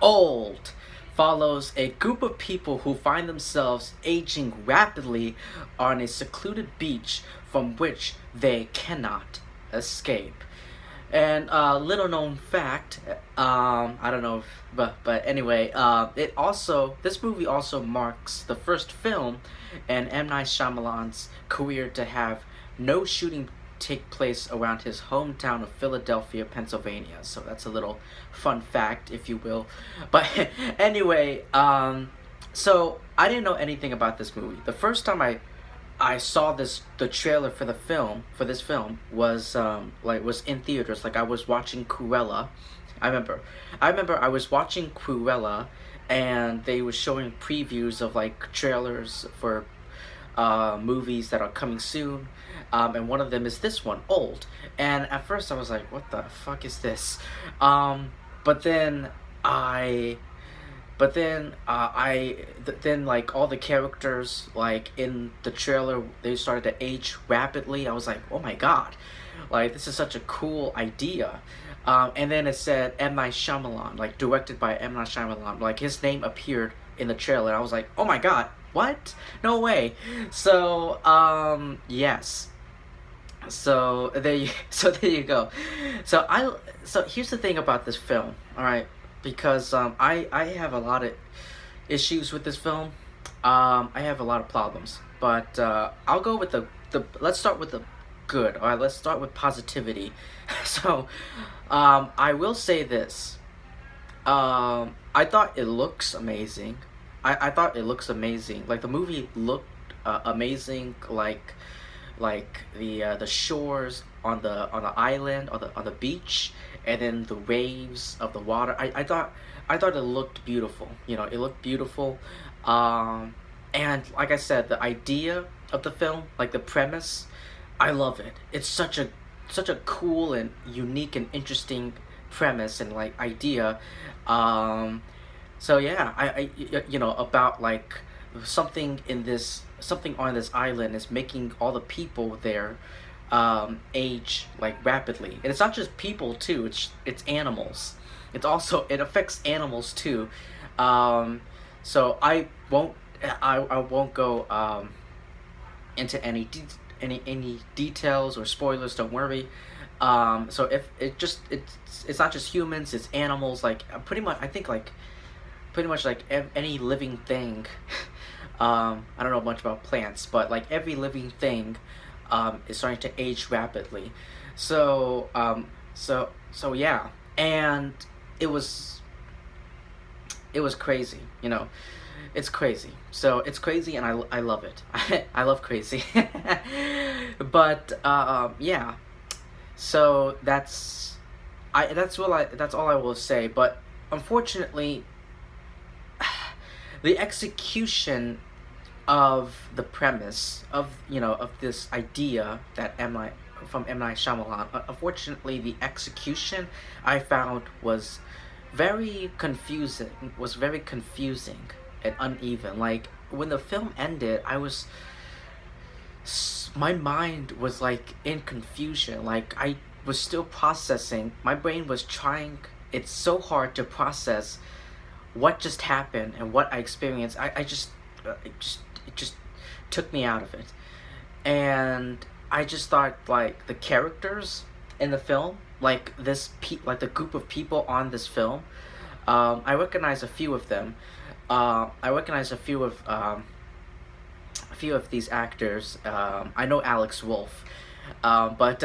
Old follows a group of people who find themselves aging rapidly on a secluded beach from which they cannot escape. And little known fact, I don't know, but anyway, this movie also marks the first film in M Night Shyamalan's career to have no shooting take place around his hometown of Philadelphia, Pennsylvania. So that's a little fun fact, if you will. But anyway, so I didn't know anything about this movie. The first time I saw the trailer for this film was was in theaters. Like I was watching Cruella. I remember I was watching Cruella, and they were showing previews of like trailers for movies that are coming soon. And one of them is this one, Old. And at first I was like, what the fuck is this? But then I then like all the characters like in the trailer, they started to age rapidly. I was like, oh my god, like this is such a cool idea. And then it said M Night Shyamalan, like directed by M Night Shyamalan. Like his name appeared in the trailer. I was like, oh my god, what? No way. So yes. So there you go. So here's the thing about this film. All right, because I have a lot of issues with this film. I have a lot of problems, but I'll go with the let's start with the good. All right, let's start with positivity. So I will say this. I thought it looks amazing. I thought it looks amazing. Like the movie looked amazing. Like the shores on the island, on the beach, and then the waves of the water. I thought it looked beautiful. You know, it looked beautiful. And like I said, the idea of the film, like the premise, I love it. It's such a cool and unique and interesting premise and like idea. So yeah, about like something on this island is making all the people there age like rapidly, and it's not just people too. It's animals. It affects animals too. So I won't go into any details or spoilers. Don't worry. So if it's not just humans, it's animals. Like pretty much like any living thing. I don't know much about plants, but like every living thing is starting to age rapidly. So yeah, and it was crazy. You know, it's crazy. So it's crazy, and I love it. I love crazy. But yeah. So that's all I will say. But unfortunately, the execution of the premise of this idea that from M Night Shyamalan. Unfortunately, the execution I found was very confusing. And uneven. Like when the film ended, my mind was like in confusion. Like I was still processing. My brain was trying. It's so hard to process what just happened and what I experienced. It just took me out of it, and I just thought like the characters in the film, like like the group of people on this film. I recognize a few of them. I recognize a few of these actors. I know Alex Wolf, but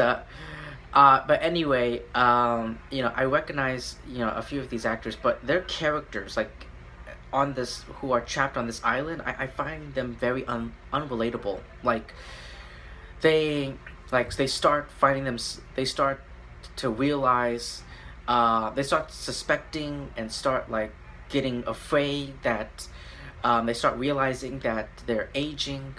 anyway, I recognize a few of these actors, but their characters, like who are trapped on this island, I find them very unrelatable. Like they start finding them. They start to realize. They start suspecting and start like getting afraid that they start realizing that they're aging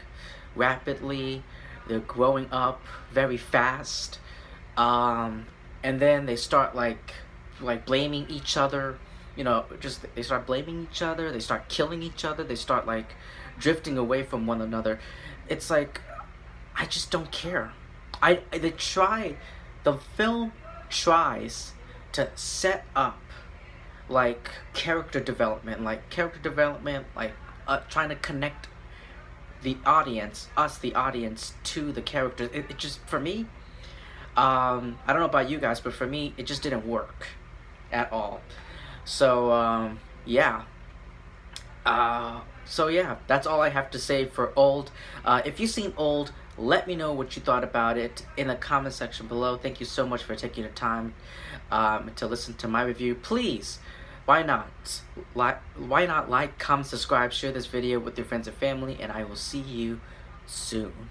rapidly, they're growing up very fast, and then they start like blaming each other. Just they start blaming each other. They start killing each other. They start like drifting away from one another. It's like I just don't care. The film tries to set up like character development, like trying to connect the audience, us, the audience, to the characters. It just, for me, I don't know about you guys, but for me, it just didn't work at all. So, yeah. So yeah, that's all I have to say for Old. If you've seen Old, let me know what you thought about it in the comment section below. Thank you so much for taking the time to listen to my review. Please, why not like, comment, subscribe, share this video with your friends and family, and I will see you soon.